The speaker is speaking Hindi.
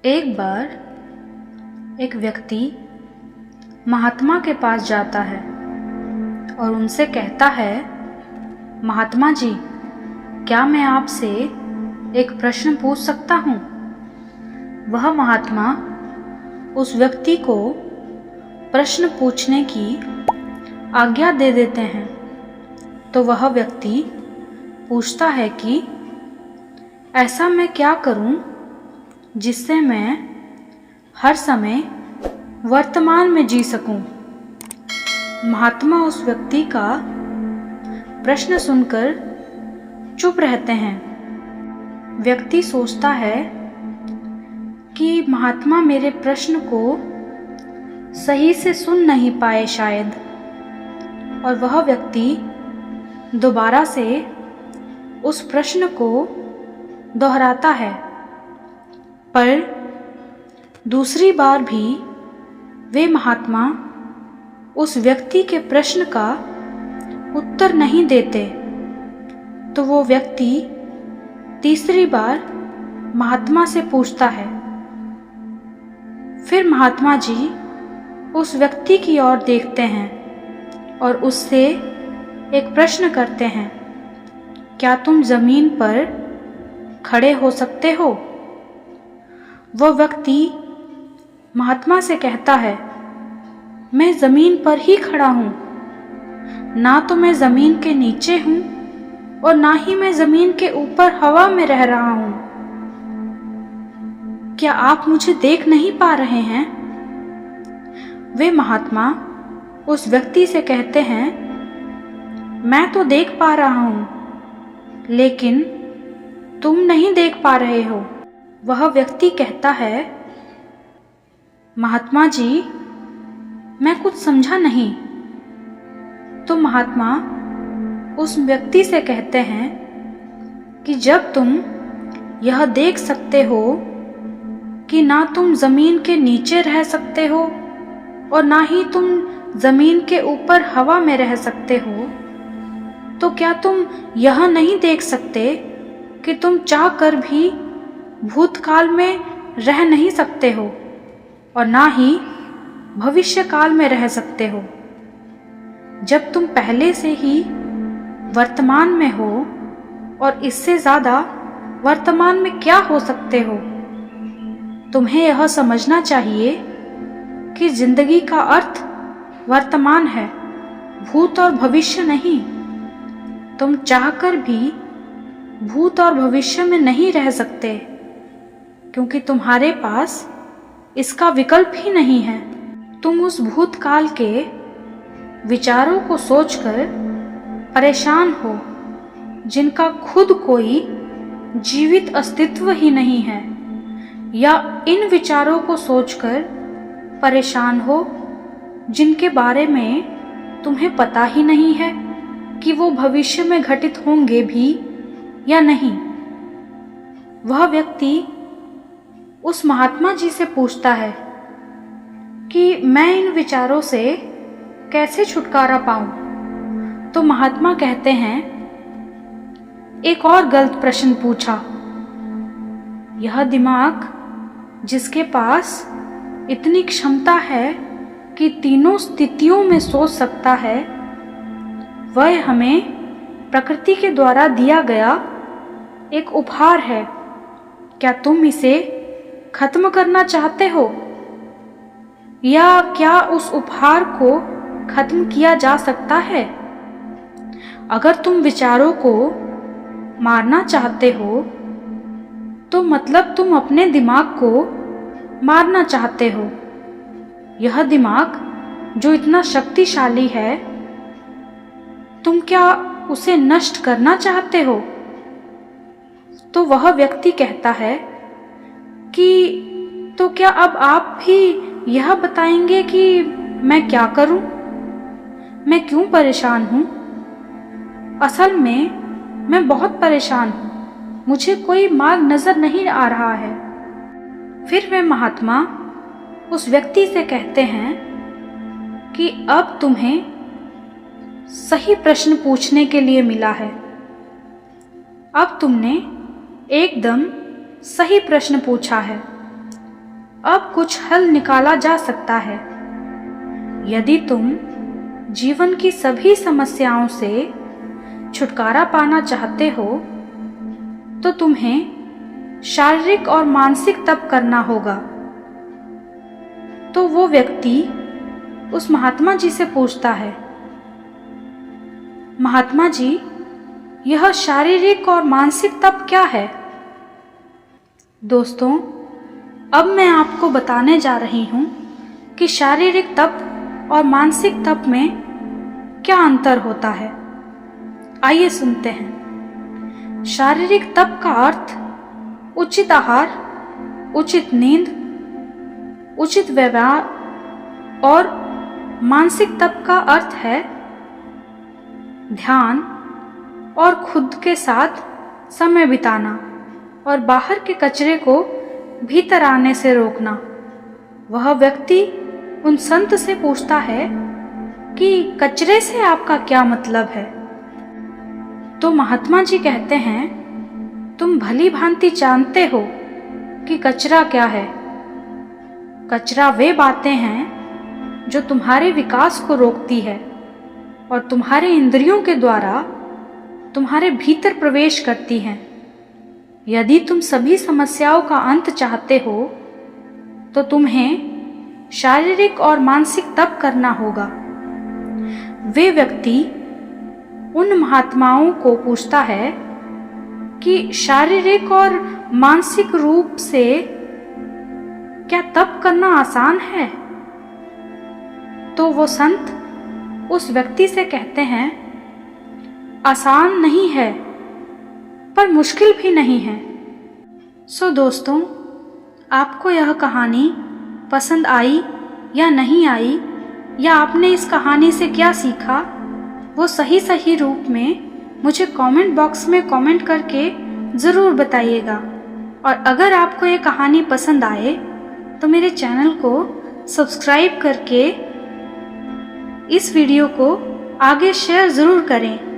एक बार एक व्यक्ति महात्मा के पास जाता है और उनसे कहता है, महात्मा जी, क्या मैं आपसे एक प्रश्न पूछ सकता हूँ? वह महात्मा उस व्यक्ति को प्रश्न पूछने की आज्ञा दे देते हैं। तो वह व्यक्ति पूछता है कि ऐसा मैं क्या करूं जिससे मैं हर समय वर्तमान में जी सकूं। महात्मा उस व्यक्ति का प्रश्न सुनकर चुप रहते हैं। व्यक्ति सोचता है कि महात्मा मेरे प्रश्न को सही से सुन नहीं पाए शायद, और वह व्यक्ति दोबारा से उस प्रश्न को दोहराता है। पर दूसरी बार भी वे महात्मा उस व्यक्ति के प्रश्न का उत्तर नहीं देते। तो वो व्यक्ति तीसरी बार महात्मा से पूछता है। फिर महात्मा जी उस व्यक्ति की ओर देखते हैं और उससे एक प्रश्न करते हैं, क्या तुम जमीन पर खड़े हो सकते हो? वह व्यक्ति महात्मा से कहता है, मैं जमीन पर ही खड़ा हूं, ना तो मैं जमीन के नीचे हूं और ना ही मैं जमीन के ऊपर हवा में रह रहा हूं। क्या आप मुझे देख नहीं पा रहे हैं? वे महात्मा उस व्यक्ति से कहते हैं, मैं तो देख पा रहा हूं, लेकिन तुम नहीं देख पा रहे हो। वह व्यक्ति कहता है, महात्मा जी, मैं कुछ समझा नहीं। तो महात्मा उस व्यक्ति से कहते हैं कि जब तुम यह देख सकते हो कि ना तुम जमीन के नीचे रह सकते हो और ना ही तुम जमीन के ऊपर हवा में रह सकते हो, तो क्या तुम यह नहीं देख सकते कि तुम चाह कर भी भूतकाल में रह नहीं सकते हो और ना ही भविष्य काल में रह सकते हो? जब तुम पहले से ही वर्तमान में हो और इससे ज्यादा वर्तमान में क्या हो सकते हो? तुम्हें यह समझना चाहिए कि जिंदगी का अर्थ वर्तमान है, भूत और भविष्य नहीं। तुम चाहकर भी भूत और भविष्य में नहीं रह सकते, क्योंकि तुम्हारे पास इसका विकल्प ही नहीं है। तुम उस भूतकाल के विचारों को सोचकर परेशान हो जिनका खुद कोई जीवित अस्तित्व ही नहीं है, या इन विचारों को सोचकर परेशान हो जिनके बारे में तुम्हें पता ही नहीं है कि वो भविष्य में घटित होंगे भी या नहीं। वह व्यक्ति उस महात्मा जी से पूछता है कि मैं इन विचारों से कैसे छुटकारा पाऊं? तो महात्मा कहते हैं, एक और गलत प्रश्न पूछा। यह दिमाग जिसके पास इतनी क्षमता है कि तीनों स्थितियों में सोच सकता है, वह हमें प्रकृति के द्वारा दिया गया एक उपहार है। क्या तुम इसे खत्म करना चाहते हो, या क्या उस उपहार को खत्म किया जा सकता है? अगर तुम विचारों को मारना चाहते हो तो मतलब तुम अपने दिमाग को मारना चाहते हो। यह दिमाग जो इतना शक्तिशाली है, तुम क्या उसे नष्ट करना चाहते हो? तो वह व्यक्ति कहता है कि तो क्या अब आप भी यह बताएंगे कि मैं क्या करूं? मैं क्यों परेशान हूं? असल में मैं बहुत परेशान हूं, मुझे कोई मार्ग नजर नहीं आ रहा है। फिर वे महात्मा उस व्यक्ति से कहते हैं कि अब तुम्हें सही प्रश्न पूछने के लिए मिला है। अब तुमने एकदम सही प्रश्न पूछा है। अब कुछ हल निकाला जा सकता है। यदि तुम जीवन की सभी समस्याओं से छुटकारा पाना चाहते हो तो तुम्हें शारीरिक और मानसिक तप करना होगा। तो वो व्यक्ति उस महात्मा जी से पूछता है, महात्मा जी, यह शारीरिक और मानसिक तप क्या है? दोस्तों, अब मैं आपको बताने जा रही हूं कि शारीरिक तप और मानसिक तप में क्या अंतर होता है। आइए सुनते हैं। शारीरिक तप का अर्थ उचित आहार, उचित नींद, उचित व्यवहार, और मानसिक तप का अर्थ है ध्यान और खुद के साथ समय बिताना और बाहर के कचरे को भीतर आने से रोकना। वह व्यक्ति उन संत से पूछता है कि कचरे से आपका क्या मतलब है? तो महात्मा जी कहते हैं, तुम भली भांति जानते हो कि कचरा क्या है। कचरा वे बातें हैं जो तुम्हारे विकास को रोकती है और तुम्हारे इंद्रियों के द्वारा तुम्हारे भीतर प्रवेश करती हैं। यदि तुम सभी समस्याओं का अंत चाहते हो तो तुम्हें शारीरिक और मानसिक तप करना होगा। वे व्यक्ति उन महात्माओं को पूछता है कि शारीरिक और मानसिक रूप से क्या तप करना आसान है? तो वो संत उस व्यक्ति से कहते हैं, आसान नहीं है पर मुश्किल भी नहीं है। सो दोस्तों, आपको यह कहानी पसंद आई या नहीं आई, या आपने इस कहानी से क्या सीखा, वो सही रूप में मुझे कमेंट बॉक्स में कमेंट करके ज़रूर बताइएगा। और अगर आपको ये कहानी पसंद आए तो मेरे चैनल को सब्सक्राइब करके इस वीडियो को आगे शेयर ज़रूर करें।